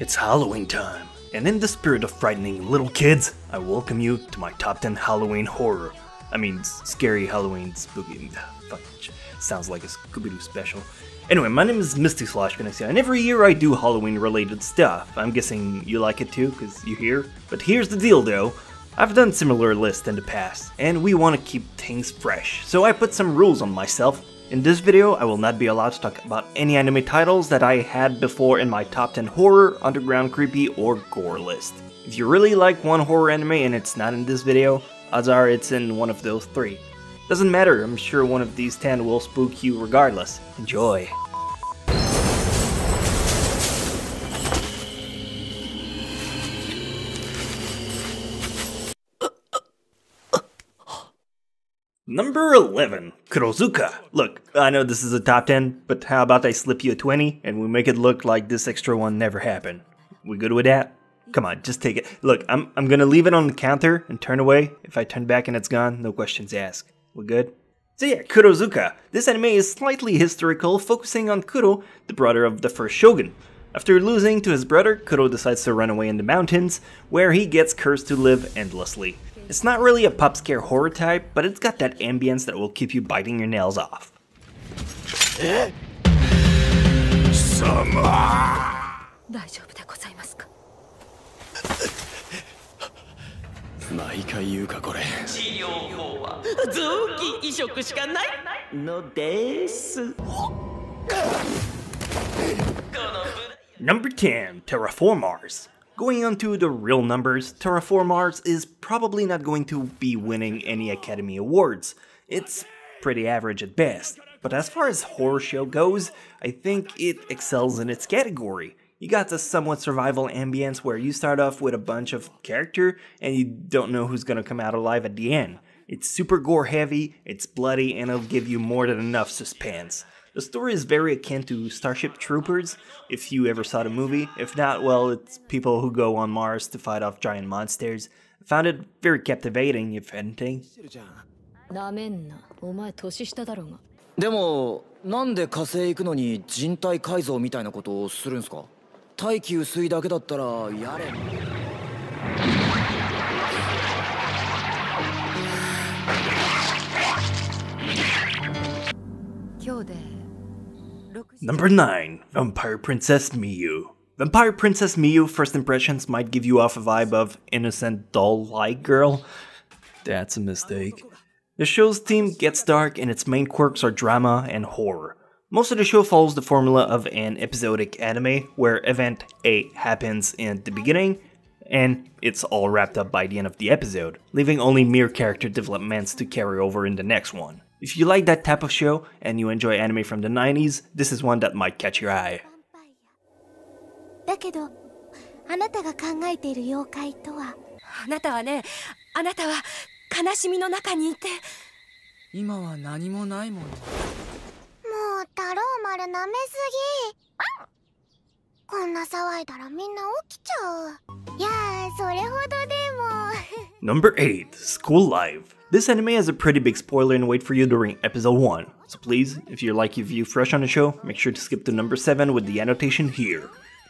It's Halloween time, and in the spirit of frightening little kids, I welcome you to my top 10 Halloween horror. Scary Halloween spooky. Fuck, sounds like a Scooby-Doo special. Anyway, my name is Misty Sloshkanexia, and every year I do Halloween related stuff. I'm guessing you like it too, cause you're here. But here's the deal though, I've done similar lists in the past, and we want to keep things fresh, so I put some rules on myself. In this video, I will not be allowed to talk about any anime titles that I had before in my top 10 horror, underground creepy, or gore list. If you really like one horror anime and it's not in this video, odds are it's in one of those three. Doesn't matter, I'm sure one of these 10 will spook you regardless. Enjoy! Number 11, Kurozuka. Look, I know this is a top 10, but how about I slip you a 20 and we make it look like this extra one never happened? We good with that? Come on, just take it. Look, I'm gonna leave it on the counter and turn away. If I turn back and it's gone, no questions asked. We good? So yeah, Kurozuka. This anime is slightly historical, focusing on Kuro, the brother of the first shogun. After losing to his brother, Kuro decides to run away in the mountains, where he gets cursed to live endlessly. It's not really a pop scare horror type, but it's got that ambience that will keep you biting your nails off. Number 10, Terraformars. Going on to the real numbers, Terraformars is probably not going to be winning any Academy Awards. It's pretty average at best. But as far as horror show goes, I think it excels in its category. You got the somewhat survival ambience where you start off with a bunch of character and you don't know who's gonna come out alive at the end. It's super gore heavy, it's bloody, and it'll give you more than enough suspense. The story is very akin to Starship Troopers, if you ever saw the movie. If not, well, it's people who go on Mars to fight off giant monsters. I found it very captivating, if anything. でも、なんで火星行くのに人体改造みたいなことをするんすか？大気薄いだけだったらやれ。Number 9, Vampire Princess Miyu. Vampire Princess Miyu first impressions might give you off a vibe of innocent doll-like girl. That's a mistake. The show's theme gets dark and its main quirks are drama and horror. Most of the show follows the formula of an episodic anime where event A happens in the beginning and it's all wrapped up by the end of the episode, leaving only mere character developments to carry over in the next one. If you like that type of show and you enjoy anime from the 90s, this is one that might catch your eye. だけど、あなたが考えている妖怪とは、あなたはね、あなたは悲しみの中にいて、今は何もないもの。もう太郎丸舐めすぎ。こんな騒いだらみんな起きちゃう。いやー、それほどでも。Number 8, School Life. This anime has a pretty big spoiler in wait for you during episode 1, so please, if you're like your view fresh on the show, make sure to skip to number 7 with the annotation here.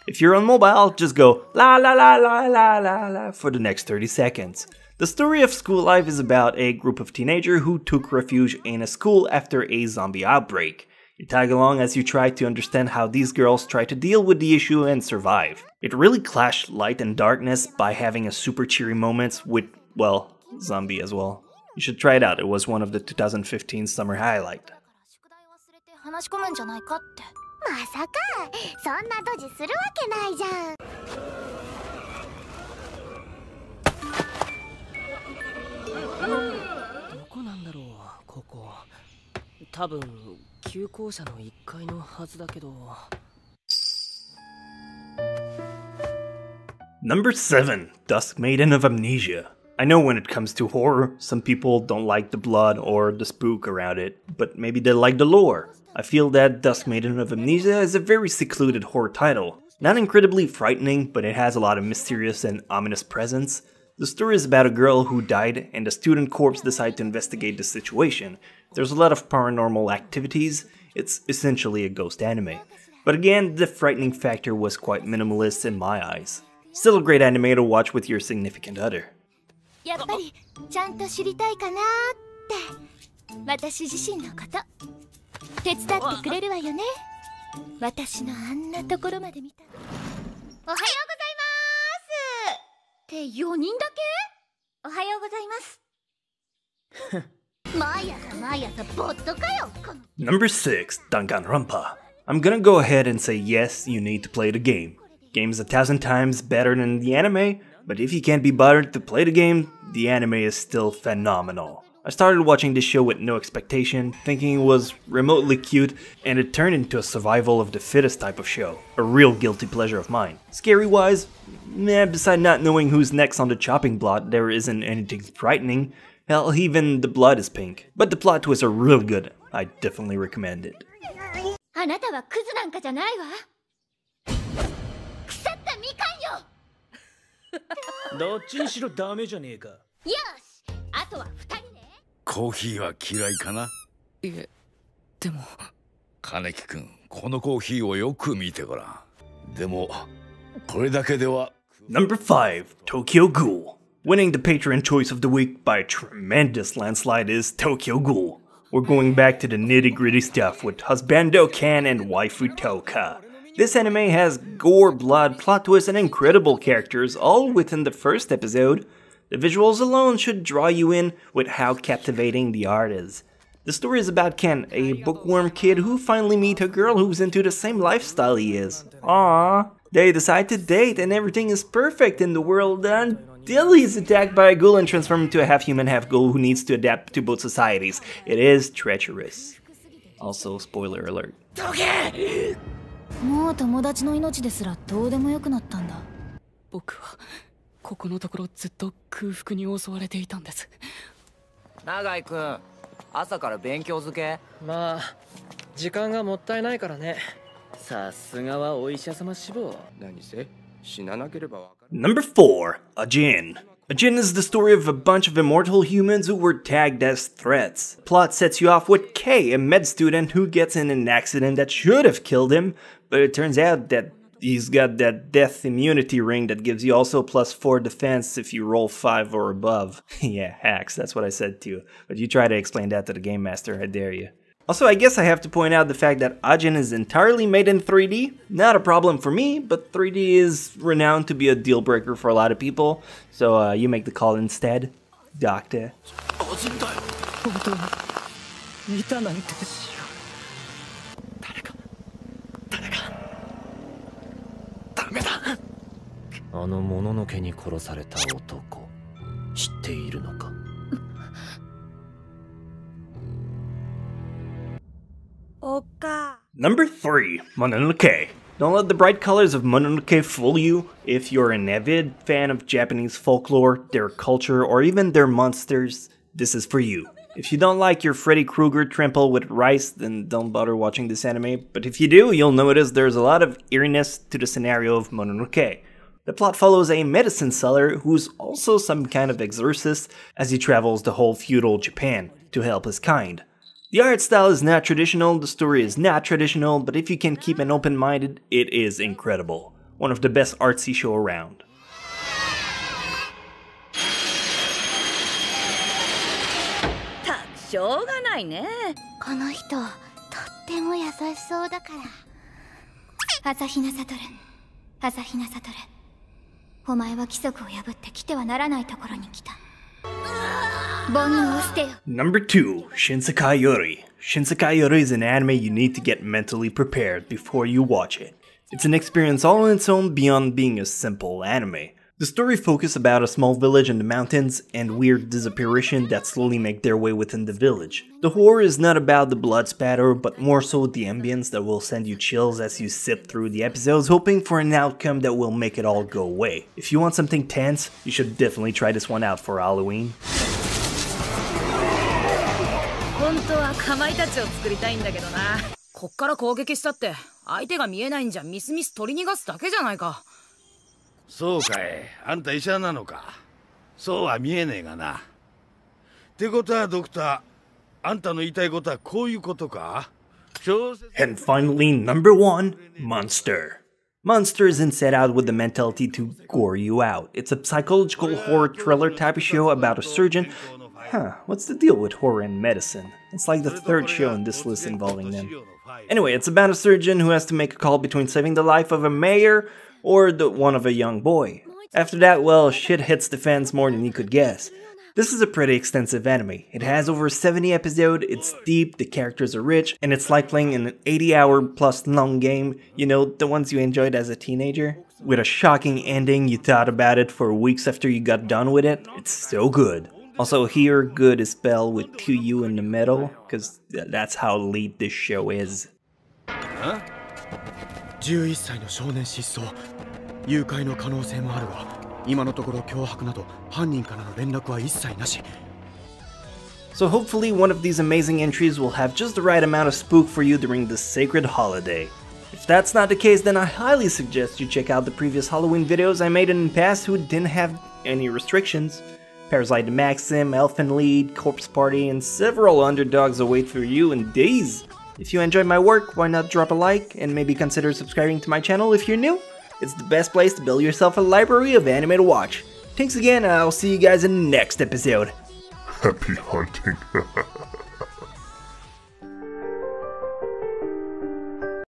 If you're on mobile, just go la la la la la la la for the next 30 seconds. The story of School Life is about a group of teenagers who took refuge in a school after a zombie outbreak. You tag along as you try to understand how these girls try to deal with the issue and survive. It really clashed light and darkness by having a super cheery moments with, well, zombie as well. You should try it out, it was one of the 2015 summer highlight. 話し込むんじゃないかって。まさか、そんなドジするわけないじゃん。どこなんだろう、ここ。多分、旧校舎の1階のはずだけど。Number 7, Dusk Maiden of Amnesia. I know when it comes to horror, some people don't like the blood or the spook around it, but maybe they like the lore. I feel that Dusk Maiden of Amnesia is a very secluded horror title. Not incredibly frightening, but it has a lot of mysterious and ominous presence. The story is about a girl who died and the student corps decide to investigate the situation. There's a lot of paranormal activities. It's essentially a ghost anime. But again, the frightening factor was quite minimalist in my eyes. Still a great anime to watch with your significant other. やっぱりちゃんと知りたいかなって私自身のこと手伝ってくれるわよね私のあんなところまで見たおはようございますって4人だけおはようございます毎朝ボットかよ Number 6, Danganronpa. I'm gonna go ahead and say yes, you need to play the game. Game's 1,000 times better than the anime, but if you can't be bothered to play the game, the anime is still phenomenal. I started watching this show with no expectation, thinking it was remotely cute, and it turned into a survival of the fittest type of show. A real guilty pleasure of mine. Scary-wise, beside not knowing who's next on the chopping block, there isn't anything frightening. Hell, even the blood is pink. But the plot twists are real good. I definitely recommend it. あなたはクズなんかじゃないわ腐ったみかんよどっちにしろダメじゃねえか。よしあとは2人ねコーヒーは嫌いかな。いえ、でも金木くん、このコーヒーをよく見てごらん。でもこれだけでは。 Number 5, Tokyo Ghoul. Winning the Patron Choice of the Week by a tremendous landslide is Tokyo Ghoul. We're going back to the nitty-gritty stuff with Husbando Ken and Waifu Toka. This anime has gore, blood, plot twists, and incredible characters, all within the first episode. The visuals alone should draw you in with how captivating the art is. The story is about Ken, a bookworm kid who finally meets a girl who's into the same lifestyle he is. Aww. They decide to date and everything is perfect in the world until he's attacked by a ghoul and transformed into a half-human, half-ghoul who needs to adapt to both societies. It is treacherous. Also, spoiler alert. もう友達の命ですらどうでもよくなったんだ僕はここのところずっと空腹に襲われていたんです。永井くん、朝から勉強漬け。まあ時間がもったいないからね。さすがはお医者様志望。何せ死ななければわかる。 Number 4, Ajin. Ajin is the story of a bunch of immortal humans who were tagged as threats. Plot sets you off with Kei, a med student who gets in an accident that should have killed him, but it turns out that he's got that death immunity ring that gives you also +4 defense if you roll 5 or above. Yeah, hacks, that's what I said too. But you try to explain that to the game master, I dare you. Also, I guess I have to point out the fact that Ajin is entirely made in 3D. Not a problem for me, but 3D is renowned to be a deal breaker for a lot of people. So you make the call instead, Doctor. 本当にいたなんて誰かダメだ。あのもののけに殺された男、知っているのか。Number 3, Mononoke. Don't let the bright colors of Mononoke fool you. If you're an avid fan of Japanese folklore, their culture, or even their monsters, this is for you. If you don't like your Freddy Krueger trample with rice, then don't bother watching this anime, but if you do, you'll notice there's a lot of eeriness to the scenario of Mononoke. The plot follows a medicine seller who's also some kind of exorcist as he travels the whole feudal Japan to help his kind. The art style is not traditional, the story is not traditional, but if you can keep an open mind, it is incredible. One of the best artsy show around. しょうがないね。この人とっても優しそうだから朝比奈悟朝比奈悟お前は規則を破って来てはならないところに来た煩悩を捨てよ Number 2, Shinsekai Yori. Shinsekai Yori is an anime you need to get mentally prepared before you watch it. It's an experience all on its own beyond being a simple anime. The story focuses about a small village in the mountains and weird disapparition that slowly make their way within the village. The horror is not about the blood spatter, but more so the ambience that will send you chills as you sit through the episodes hoping for an outcome that will make it all go away. If you want something tense, you should definitely try this one out for Halloween. 本当はかまいたちを作りたいんだけどな。こっから攻撃したって相手が見えないんじゃミスミス取り逃がすだけじゃないか。そうかい、あんた医者なのか。そうは見えねえがな。ってことはドクター、あんたの言いたいことはこういうことか。And finally, number 1, Monster. Monster isn't set out with the mentality to gore you out. It's a psychological horror thriller type of show about a surgeon. What's the deal with horror and medicine? It's like the 3rd show in this list involving them. Anyway, it's about a surgeon who has to make a call between saving the life of a mayor or the one of a young boy. After that, well, shit hits the fans more than you could guess. This is a pretty extensive anime. It has over 70 episodes, it's deep, the characters are rich, and it's like playing an 80-hour plus long game, you know, the ones you enjoyed as a teenager. With a shocking ending, you thought about it for weeks after you got done with it. It's so good. Also, here, good is spelled with 2 U in the middle, because that's how elite this show is. 11歳の少年失踪、誘拐の可能性もあるが、今のところ脅迫など犯人からの連絡は一切なし。 So hopefully one of these amazing entries will have just the right amount of spook for you during this sacred holiday. If that's not the case, then I highly suggest you check out the previous Halloween videos I made in the past who didn't have any restrictions. Parasite the Maxim, Elfin Lead, Corpse Party, and several underdogs await for you in days. If you enjoyed my work, why not drop a like and maybe consider subscribing to my channel if you're new? It's the best place to build yourself a library of anime to watch. Thanks again, and I'll see you guys in the next episode. Happy hunting.